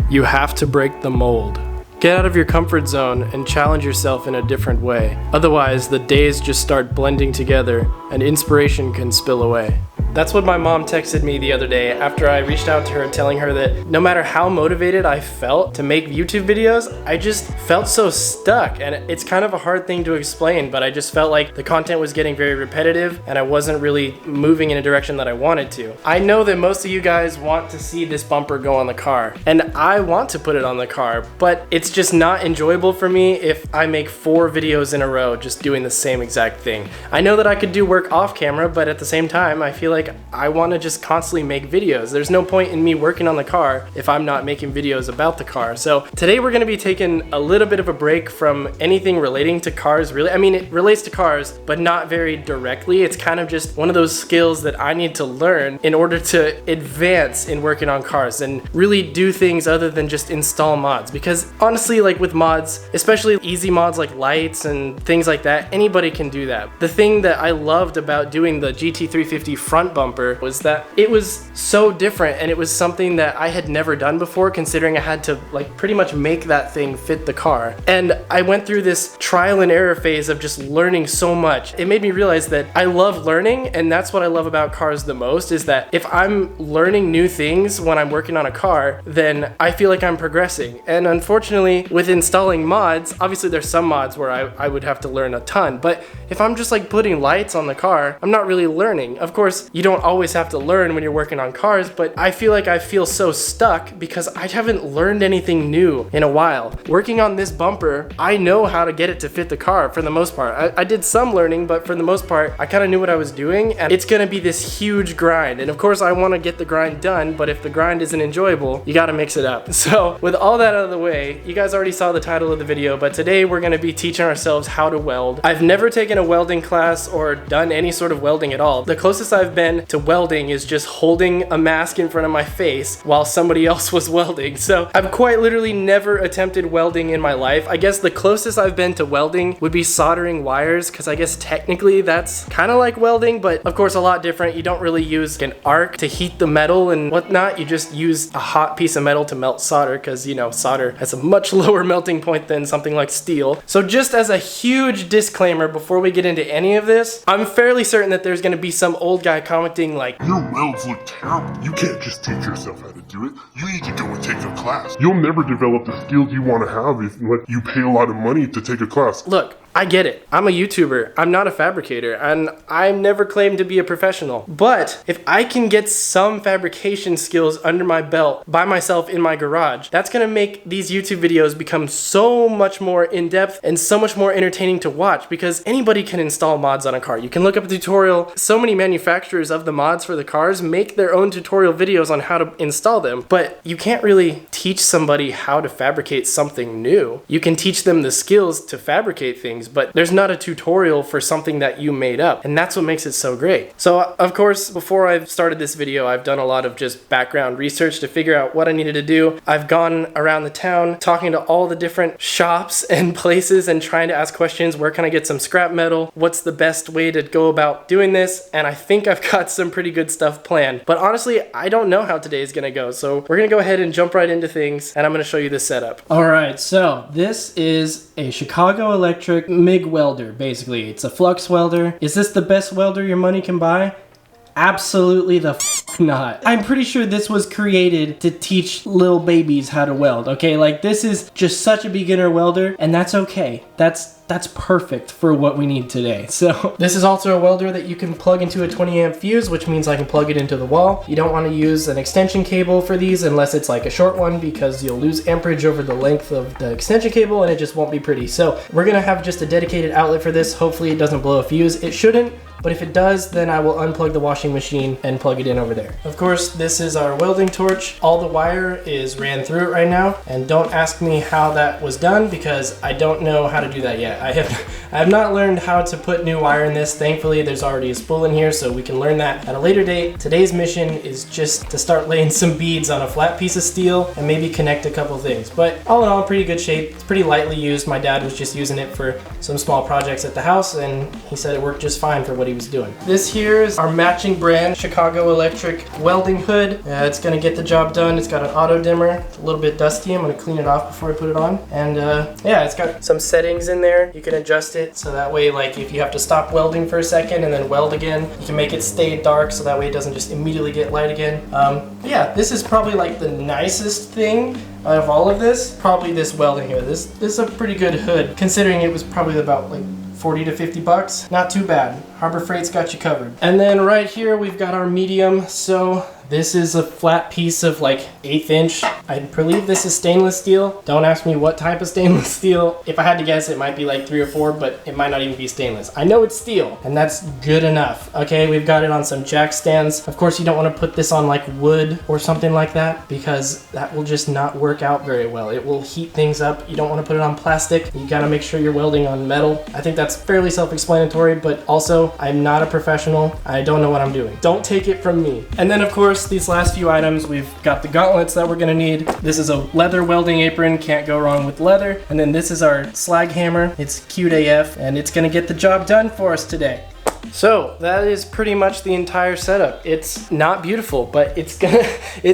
You have to break the mold. Get out of your comfort zone and challenge yourself in a different way. Otherwise, the days just start blending together and inspiration can spill away. That's what my mom texted me the other day after I reached out to her telling her that no matter how motivated I felt to make YouTube videos, I just felt so stuck, and it's kind of a hard thing to explain, but I just felt like the content was getting very repetitive and I wasn't really moving in a direction that I wanted to. I know that most of you guys want to see this bumper go on the car, and I want to put it on the car, but it's just not enjoyable for me if I make 4 videos in a row just doing the same exact thing. I know that I could do work off camera, but at the same time, I feel like I want to just constantly make videos. There's no point in me working on the car if I'm not making videos about the car. So today we're going to be taking a little bit of a break from anything relating to cars, really. I mean, it relates to cars, but not very directly. It's kind of just one of those skills that I need to learn in order to advance in working on cars and really do things other than just install mods. Because honestly, like with mods, especially easy mods like lights and things like that, anybody can do that. The thing that I loved about doing the GT350 front bumper was that it was so different, and it was something that I had never done before, considering I had to like pretty much make that thing fit the car. And I went through this trial and error phase of just learning so much. It made me realize that I love learning, and that's what I love about cars the most, is that if I'm learning new things when I'm working on a car, then I feel like I'm progressing. And unfortunately, with installing mods, obviously there's some mods where I would have to learn a ton, but if I'm just like putting lights on the car, I'm not really learning. Of course, you don't always have to learn when you're working on cars, but I feel like I feel so stuck because I haven't learned anything new in a while. Working on this bumper, I know how to get it to fit the car for the most part. I did some learning, but for the most part, I kind of knew what I was doing, and it's gonna be this huge grind. And of course, I want to get the grind done, but if the grind isn't enjoyable, you gotta mix it up. So with all that out of the way, you guys already saw the title of the video, but today we're gonna be teaching ourselves how to weld. I've never taken a welding class or done any sort of welding at all. The closest I've been to welding is just holding a mask in front of my face while somebody else was welding. So I've quite literally never attempted welding in my life. I guess the closest I've been to welding would be soldering wires, because I guess technically that's kind of like welding, but of course a lot different. You don't really use an arc to heat the metal and whatnot. You just use a hot piece of metal to melt solder, because you know, solder has a much lower melting point than something like steel. So just as a huge disclaimer before we get into any of this, I'm fairly certain that there's going to be some old guy commenting like, "Your welds look terrible. You can't just teach yourself how to do it. You need to go and take a class. You'll never develop the skills you want to have if you pay a lot of money to take a class." Look, I get it. I'm a YouTuber. I'm not a fabricator, and I've never claimed to be a professional. But if I can get some fabrication skills under my belt by myself in my garage, that's gonna make these YouTube videos become so much more in-depth and so much more entertaining to watch, because anybody can install mods on a car. You can look up a tutorial. So many manufacturers of the mods for the cars make their own tutorial videos on how to install them, but you can't really teach somebody how to fabricate something new. You can teach them the skills to fabricate things, but there's not a tutorial for something that you made up, and that's what makes it so great. So of course, before I've started this video, I've done a lot of just background research to figure out what I needed to do. I've gone around the town talking to all the different shops and places and trying to ask questions. Where can I get some scrap metal? What's the best way to go about doing this? And I think I've got some pretty good stuff planned, but honestly, I don't know how today is gonna go. So we're gonna go ahead and jump right into things, and I'm gonna show you the setup. All right, so this is a Chicago Electric MIG welder. Basically, it's a flux welder. Is this the best welder your money can buy? Absolutely the f not. I'm pretty sure this was created to teach little babies how to weld, okay? Like, this is just such a beginner welder, and that's okay. That's perfect for what we need today. So this is also a welder that you can plug into a 20 amp fuse, which means I can plug it into the wall. You don't want to use an extension cable for these unless it's like a short one, because you'll lose amperage over the length of the extension cable and it just won't be pretty. So we're gonna have just a dedicated outlet for this. Hopefully it doesn't blow a fuse. It shouldn't, but if it does, then I will unplug the washing machine and plug it in over there. Of course, this is our welding torch. All the wire is ran through it right now, and don't ask me how that was done because I don't know how to do that yet. I have not learned how to put new wire in this. Thankfully, there's already a spool in here, so we can learn that at a later date. Today's mission is just to start laying some beads on a flat piece of steel and maybe connect a couple things. But all in all, pretty good shape. It's pretty lightly used. My dad was just using it for some small projects at the house, and he said it worked just fine for what what he was doing. This here is our matching brand Chicago Electric welding hood. It's gonna get the job done. It's got an auto dimmer. It's a little bit dusty. I'm gonna clean it off before I put it on. And yeah, it's got some settings in there. You can adjust it so that way, like if you have to stop welding for a second and then weld again, you can make it stay dark so that way it doesn't just immediately get light again. Yeah, this is probably like the nicest thing out of all of this. Probably this welding hood. This is a pretty good hood considering it was probably about like 40 to 50 bucks. Not too bad. Harbor Freight's got you covered. And then right here we've got our medium. So this is a flat piece of like 1/8 inch. I believe this is stainless steel. Don't ask me what type of stainless steel. If I had to guess, it might be like 3 or 4, but it might not even be stainless. I know it's steel, and that's good enough. Okay, we've got it on some jack stands. Of course, you don't want to put this on like wood or something like that because that will just not work out very well. It will heat things up. You don't want to put it on plastic. You got to make sure you're welding on metal. I think that's fairly self-explanatory, but also I'm not a professional. I don't know what I'm doing. Don't take it from me. And then of course, these last few items, we've got the gauntlets that we're gonna need. This is a leather welding apron, can't go wrong with leather. And then this is our slag hammer. It's cute AF, and it's gonna get the job done for us today. So that is pretty much the entire setup. It's not beautiful, but it's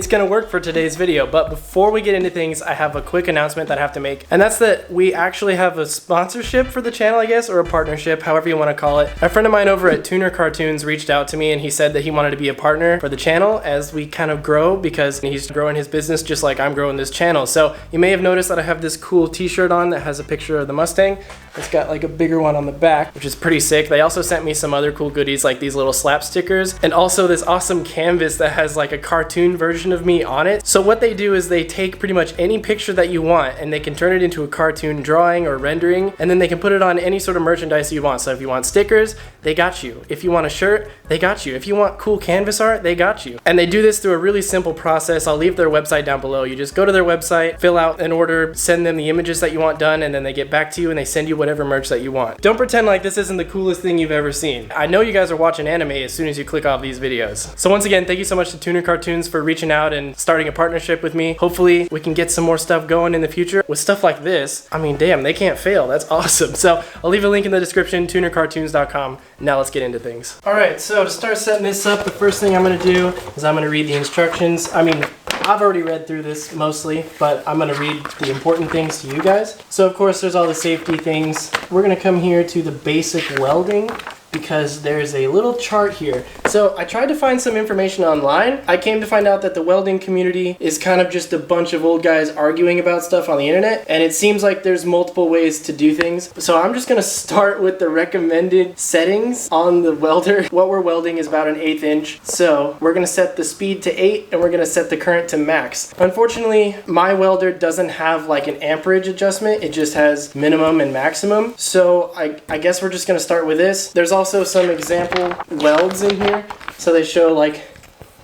gonna work for today's video. But before we get into things, I have a quick announcement that I have to make, and that's that we actually have a sponsorship for the channel, I guess, or a partnership, however you want to call it. A friend of mine over at Tuner Cartoons reached out to me, and he said that he wanted to be a partner for the channel as we kind of grow, because he's growing his business just like I'm growing this channel. So you may have noticed that I have this cool t-shirt on that has a picture of the Mustang. It's got like a bigger one on the back, which is pretty sick. They also sent me some other cool goodies like these little slap stickers, and also this awesome canvas that has like a cartoon version of me on it. So what they do is they take pretty much any picture that you want and they can turn it into a cartoon drawing or rendering, and then they can put it on any sort of merchandise you want. So if you want stickers, they got you. If you want a shirt, they got you. If you want cool canvas art, they got you. And they do this through a really simple process. I'll leave their website down below. You just go to their website, fill out an order, send them the images that you want done, and then they get back to you and they send you whatever merch that you want. Don't pretend like this isn't the coolest thing you've ever seen. I know you guys are watching anime as soon as you click off these videos. So once again, thank you so much to Tuner Cartoons for reaching out and starting a partnership with me. Hopefully we can get some more stuff going in the future. With stuff like this, I mean, damn, they can't fail. That's awesome. So I'll leave a link in the description, tunercartoons.com. Now let's get into things. All right, so to start setting this up, the first thing I'm gonna do is I'm gonna read the instructions. I mean, I've already read through this mostly, but I'm gonna read the important things to you guys. So of course, there's all the safety things. We're gonna come here to the basic welding, because there's a little chart here. So I tried to find some information online. I came to find out that the welding community is kind of just a bunch of old guys arguing about stuff on the internet, and it seems like there's multiple ways to do things. So I'm just gonna start with the recommended settings on the welder. What we're welding is about an 1/8 inch. So we're gonna set the speed to 8 and we're gonna set the current to max. Unfortunately, my welder doesn't have like an amperage adjustment. It just has minimum and maximum. So I guess we're just gonna start with this. There's also some example welds in here. So they show like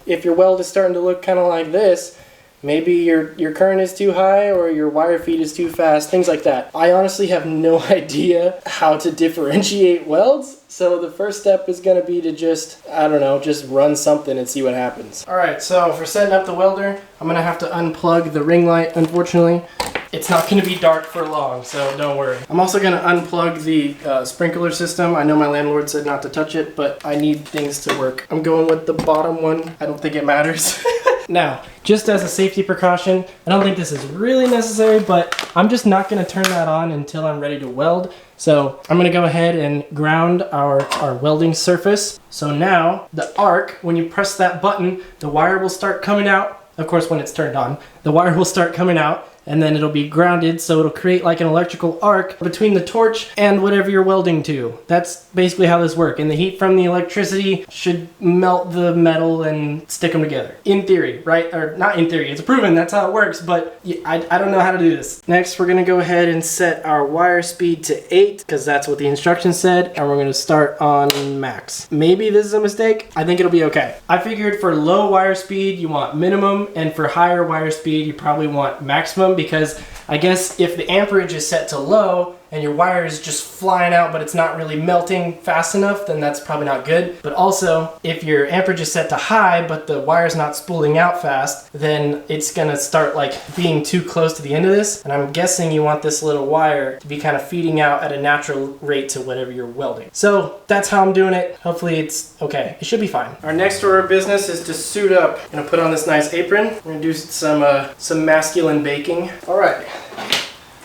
if your weld is starting to look kind of like this, maybe your current is too high or your wire feed is too fast, things like that. I honestly have no idea how to differentiate welds. So the first step is gonna be to just, I don't know, just run something and see what happens. All right, so for setting up the welder, I'm gonna have to unplug the ring light, unfortunately. It's not gonna be dark for long, so don't worry. I'm also gonna unplug the sprinkler system. I know my landlord said not to touch it, but I need things to work. I'm going with the bottom one. I don't think it matters. Now, just as a safety precaution, I don't think this is really necessary, but I'm just not gonna turn that on until I'm ready to weld. So I'm gonna go ahead and ground our welding surface. So now the arc, when you press that button, the wire will start coming out. Of course, when it's turned on, the wire will start coming out, and then it'll be grounded, so it'll create like an electrical arc between the torch and whatever you're welding to. That's basically how this works. And the heat from the electricity should melt the metal and stick them together. In theory, right? Or not in theory, it's proven that's how it works, but I don't know how to do this. Next, we're gonna go ahead and set our wire speed to 8, because that's what the instructions said, and we're gonna start on max. Maybe this is a mistake. I think it'll be okay. I figured for low wire speed, you want minimum, and for higher wire speed, you probably want maximum, because I guess if the amperage is set to low and your wire is just flying out but it's not really melting fast enough, then that's probably not good. But also, if your amperage is set to high but the wire's not spooling out fast, then it's gonna start like being too close to the end of this. And I'm guessing you want this little wire to be kind of feeding out at a natural rate to whatever you're welding. So that's how I'm doing it. Hopefully it's okay. It should be fine. Our next order of business is to suit up. I'm gonna put on this nice apron. We're gonna do some masculine baking. All right.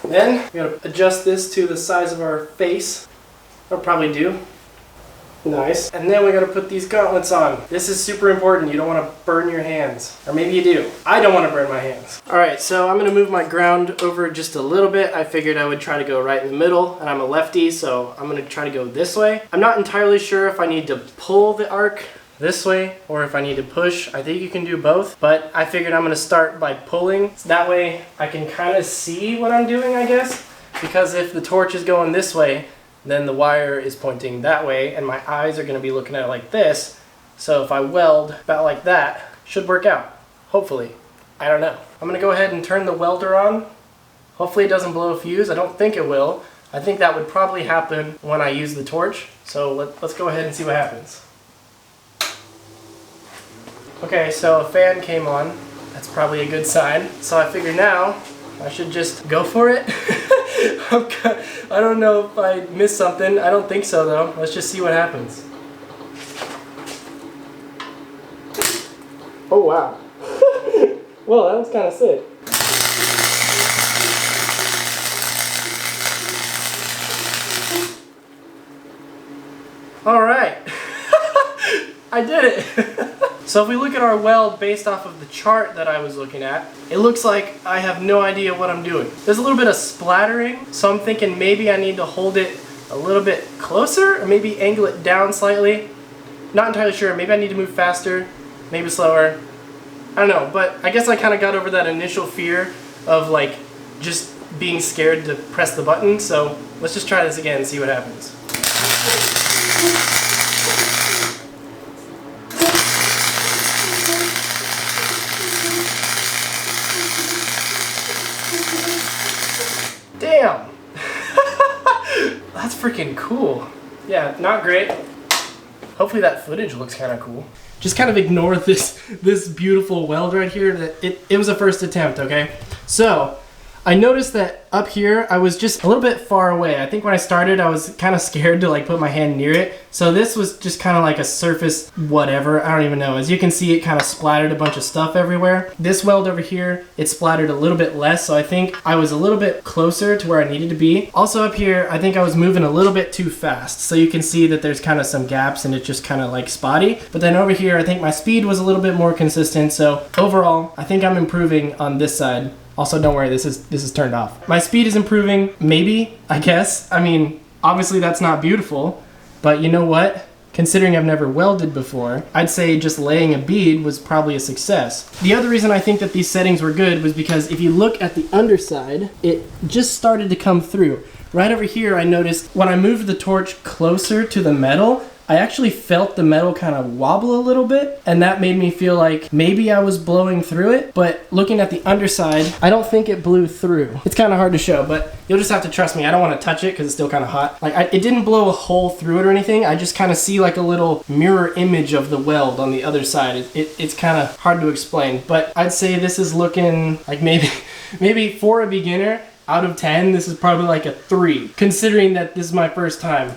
Then we gotta adjust this to the size of our face. I'll probably do. Nice. And then we gotta put these gauntlets on. This is super important. You don't wanna burn your hands. Or maybe you do. I don't wanna burn my hands. All right, so I'm gonna move my ground over just a little bit. I figured I would try to go right in the middle, and I'm a lefty, so I'm gonna try to go this way. I'm not entirely sure if I need to pull the arc this way or if I need to push. I think you can do both, but I figured I'm gonna start by pulling. So that way I can kind of see what I'm doing, I guess, because if the torch is going this way, then the wire is pointing that way and my eyes are gonna be looking at it like this. So if I weld about like that, should work out, hopefully. I don't know. I'm gonna go ahead and turn the welder on. Hopefully it doesn't blow a fuse. I don't think it will. I think that would probably happen when I use the torch. So let's go ahead and see what happens. Okay, so a fan came on. That's probably a good sign. So I figure now I should just go for it. I don't know if I missed something. I don't think so though. Let's just see what happens. Oh wow. Well, that was kind of sick. All right. I did it. So if we look at our weld based off of the chart that I was looking at, it looks like I have no idea what I'm doing. There's a little bit of splattering, so I'm thinking maybe I need to hold it a little bit closer or maybe angle it down slightly. Not entirely sure. Maybe I need to move faster, maybe slower. I don't know, but I guess I kind of got over that initial fear of like just being scared to press the button. So let's just try this again and see what happens. Damn! That's freaking cool. Yeah, not great. Hopefully that footage looks kind of cool. Just kind of ignore this beautiful weld right here. It was a first attempt, okay? So, I noticed that up here, I was just a little bit far away. I think when I started, I was kind of scared to like put my hand near it. So this was just kind of like a surface whatever. I don't even know. As you can see, it kind of splattered a bunch of stuff everywhere. This weld over here, it splattered a little bit less. So I think I was a little bit closer to where I needed to be. Also up here, I think I was moving a little bit too fast. So you can see that there's kind of some gaps and it's just kind of like spotty. But then over here, I think my speed was a little bit more consistent. So overall, I think I'm improving on this side. Also, don't worry, this is turned off. My speed is improving, maybe, I guess. I mean, obviously that's not beautiful, but you know what? Considering I've never welded before, I'd say just laying a bead was probably a success. The other reason I think that these settings were good was because if you look at the underside, it just started to come through. Right over here, I noticed when I moved the torch closer to the metal, I actually felt the metal kind of wobble a little bit, and that made me feel like maybe I was blowing through it, but looking at the underside, I don't think it blew through. It's kind of hard to show, but you'll just have to trust me. I don't want to touch it because it's still kind of hot. Like, it didn't blow a hole through it or anything. I just kind of see like a little mirror image of the weld on the other side. It's kind of hard to explain, but I'd say this is looking like maybe for a beginner, out of 10, this is probably like a 3, considering that this is my first time.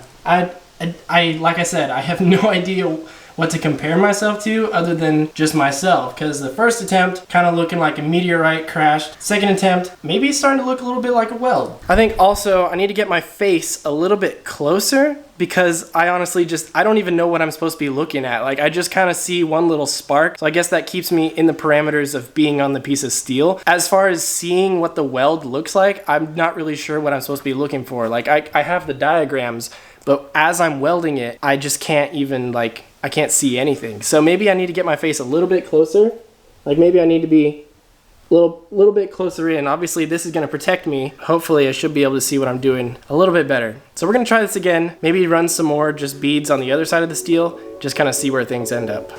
Like I said, I have no idea what to compare myself to other than just myself, because the first attempt kind of looking like a meteorite crashed. Second attempt, maybe it's starting to look a little bit like a weld. I think also I need to get my face a little bit closer because I honestly I don't even know what I'm supposed to be looking at. Like, I just kind of see one little spark. So I guess that keeps me in the parameters of being on the piece of steel. As far as seeing what the weld looks like, I'm not really sure what I'm supposed to be looking for. Like, I have the diagrams, but as I'm welding it, I just can't even, like, I can't see anything. So maybe I need to get my face a little bit closer. Like, maybe I need to be a little bit closer in. Obviously, this is going to protect me. Hopefully, I should be able to see what I'm doing a little bit better. So we're going to try this again. Maybe run some more just beads on the other side of the steel. Just kind of see where things end up.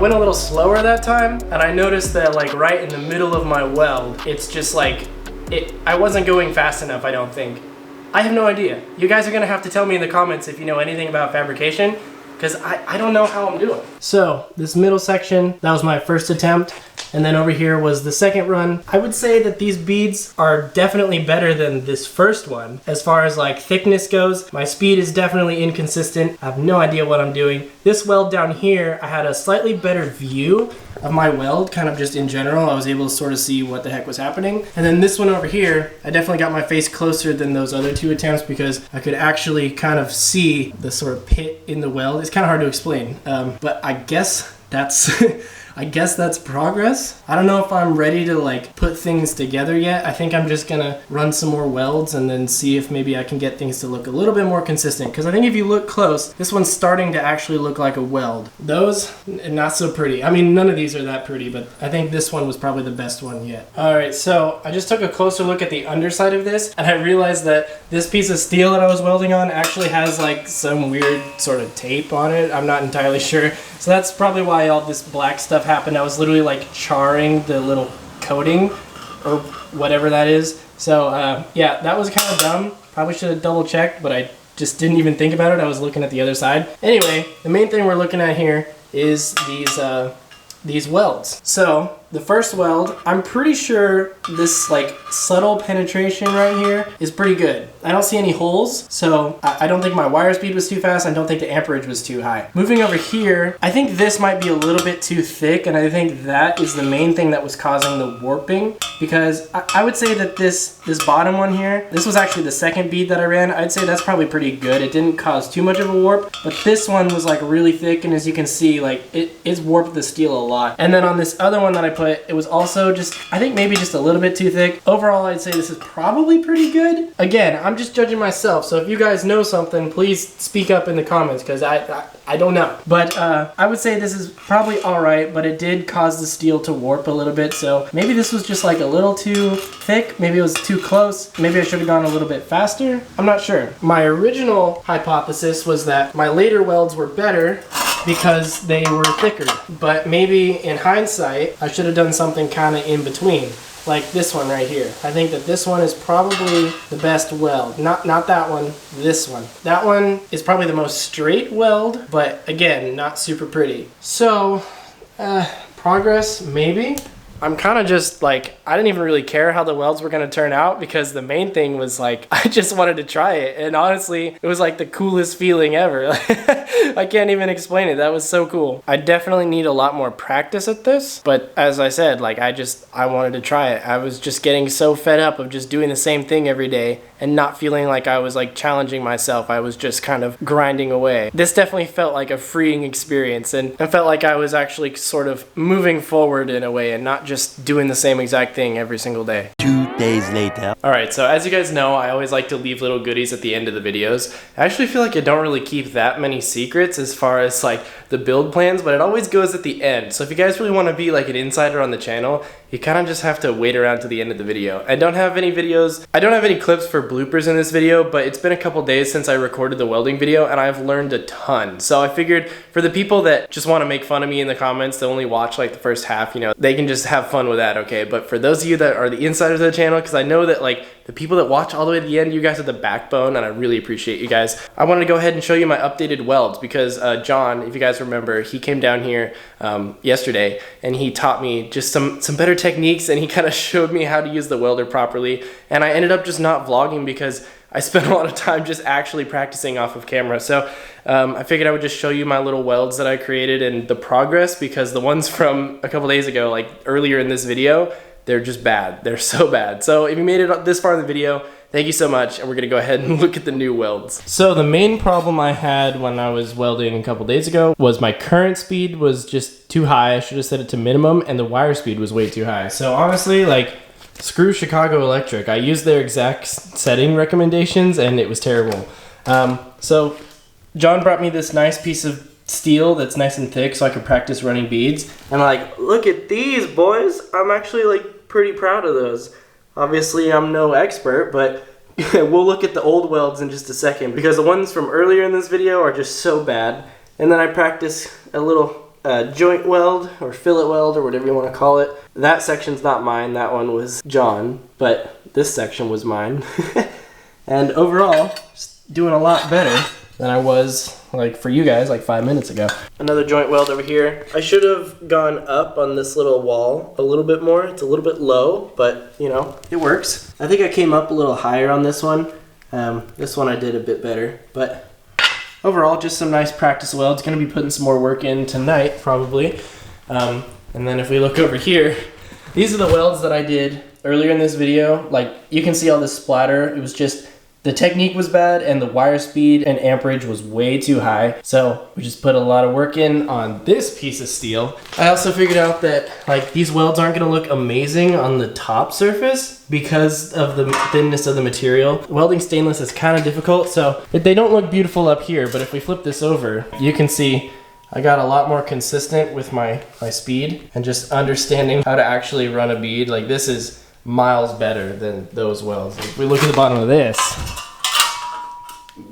went a little slower that time, and I noticed that like right in the middle of my weld, it's just like, I wasn't going fast enough, I don't think. I have no idea. You guys are gonna have to tell me in the comments if you know anything about fabrication, because I don't know how I'm doing. So this middle section, that was my first attempt. And then over here was the second run. I would say that these beads are definitely better than this first one. As far as like thickness goes, my speed is definitely inconsistent. I have no idea what I'm doing. This weld down here, I had a slightly better view of my weld, kind of just in general. I was able to sort of see what the heck was happening. And then this one over here, I definitely got my face closer than those other two attempts because I could actually kind of see the sort of pit in the weld. It's kind of hard to explain, but I guess that's I guess that's progress. I don't know if I'm ready to like put things together yet. I think I'm just gonna run some more welds and then see if maybe I can get things to look a little bit more consistent. Because I think if you look close, this one's starting to actually look like a weld. Those, not so pretty. I mean, none of these are that pretty, but I think this one was probably the best one yet. All right, so I just took a closer look at the underside of this, and I realized that this piece of steel that I was welding on actually has like some weird sort of tape on it. I'm not entirely sure. So that's probably why all this black stuff happened. I was literally like charring the little coating or whatever that is. So yeah, that was kind of dumb. Probably should have double checked, but I just didn't even think about it. I was looking at the other side. Anyway, the main thing we're looking at here is these welds. So the first weld, I'm pretty sure this like subtle penetration right here is pretty good. I don't see any holes, so I don't think my wire speed was too fast. I don't think the amperage was too high. Moving over here, I think this might be a little bit too thick, and I think that is the main thing that was causing the warping, because I would say that this bottom one here, this was actually the second bead that I ran. I'd say that's probably pretty good. It didn't cause too much of a warp, but this one was like really thick, and as you can see, like it's warped the steel a lot. And then on this other one that I put, it was also just, I think maybe just a little bit too thick. Overall, I'd say this is probably pretty good. Again, I'm just judging myself, so if you guys know something, please speak up in the comments, because I don't know. But I would say this is probably alright, but it did cause the steel to warp a little bit, so maybe this was just like a little too thick, maybe it was too close, maybe I should have gone a little bit faster. I'm not sure. My original hypothesis was that my later welds were better because they were thicker, but maybe in hindsight I should have done something kind of in between, like this one right here. I think that this one is probably the best weld. Not that one, this one. That one is probably the most straight weld, but again, not super pretty. So progress, maybe. I'm kind of just like, I didn't even really care how the welds were going to turn out, because the main thing was like, I just wanted to try it. And honestly, it was like the coolest feeling ever. I can't even explain it. That was so cool. I definitely need a lot more practice at this. But as I said, like I wanted to try it. I was just getting so fed up of just doing the same thing every day and not feeling like I was like challenging myself. I was just kind of grinding away. This definitely felt like a freeing experience, and I felt like I was actually sort of moving forward in a way and not just doing the same exact thing every single day. 2 days later. Alright, so as you guys know, I always like to leave little goodies at the end of the videos. I actually feel like I don't really keep that many secrets as far as like the build plans, but it always goes at the end. So if you guys really want to be like an insider on the channel, you kind of just have to wait around to the end of the video. I don't have any clips for bloopers in this video, but it's been a couple days since I recorded the welding video, and I've learned a ton. So I figured for the people that just want to make fun of me in the comments, that only watch like the first half, you know, they can just have fun with that, okay? But for those of you that are the insiders of the channel, because I know that like the people that watch all the way to the end, you guys are the backbone, and I really appreciate you guys. I wanted to go ahead and show you my updated welds, because John, if you guys remember, he came down here yesterday, and he taught me just some better techniques, and he kind of showed me how to use the welder properly. And I ended up just not vlogging because I spent a lot of time just actually practicing off of camera. So I figured I would just show you my little welds that I created and the progress, because the ones from a couple days ago, like earlier in this video, they're just bad. They're so bad. So if you made it this far in the video, thank you so much, and we're gonna go ahead and look at the new welds. So the main problem I had when I was welding a couple days ago was my current speed was just too high. I should have set it to minimum, and the wire speed was way too high. So honestly, like, screw Chicago Electric. I used their exact setting recommendations, and it was terrible. So John brought me this nice piece of steel that's nice and thick so I could practice running beads. And like, look at these, boys. I'm actually like pretty proud of those. Obviously, I'm no expert, but we'll look at the old welds in just a second, because the ones from earlier in this video are just so bad. And then I practice a little joint weld or fillet weld or whatever you want to call it. That section's not mine, that one was John, but this section was mine. And overall, just doing a lot better than I was, like, for you guys, like 5 minutes ago. Another joint weld over here. I should have gone up on this little wall a little bit more. It's a little bit low, but, you know, it works. I think I came up a little higher on this one. This one I did a bit better, but overall, just some nice practice welds. Gonna be putting some more work in tonight, probably. And then if we look over here, these are the welds that I did earlier in this video. Like, you can see all this splatter. It was just, the technique was bad and the wire speed and amperage was way too high. So we just put a lot of work in on this piece of steel. I also figured out that, like, these welds aren't gonna look amazing on the top surface because of the thinness of the material. Welding stainless is kind of difficult, so they don't look beautiful up here, but if we flip this over, you can see I got a lot more consistent with my speed and just understanding how to actually run a bead. Like, this is miles better than those welds. If we look at the bottom of this,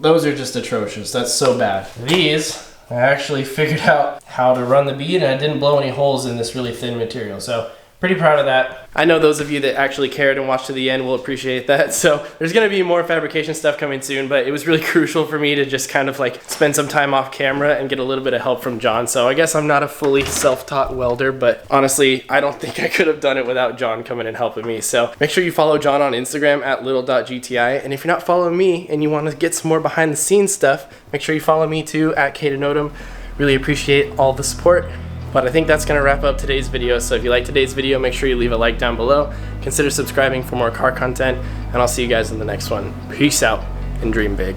those are just atrocious. That's so bad. These, I actually figured out how to run the bead and I didn't blow any holes in this really thin material. So pretty proud of that. I know those of you that actually cared and watched to the end will appreciate that. So there's gonna be more fabrication stuff coming soon, but it was really crucial for me to just kind of like spend some time off camera and get a little bit of help from John. So I guess I'm not a fully self-taught welder, but honestly, I don't think I could have done it without John coming and helping me. So make sure you follow John on Instagram at little.gti. And if you're not following me and you wanna get some more behind the scenes stuff, make sure you follow me too at Kaidan Odom. Really appreciate all the support. But I think that's gonna wrap up today's video. So if you like today's video, make sure you leave a like down below. Consider subscribing for more car content, and I'll see you guys in the next one. Peace out and dream big.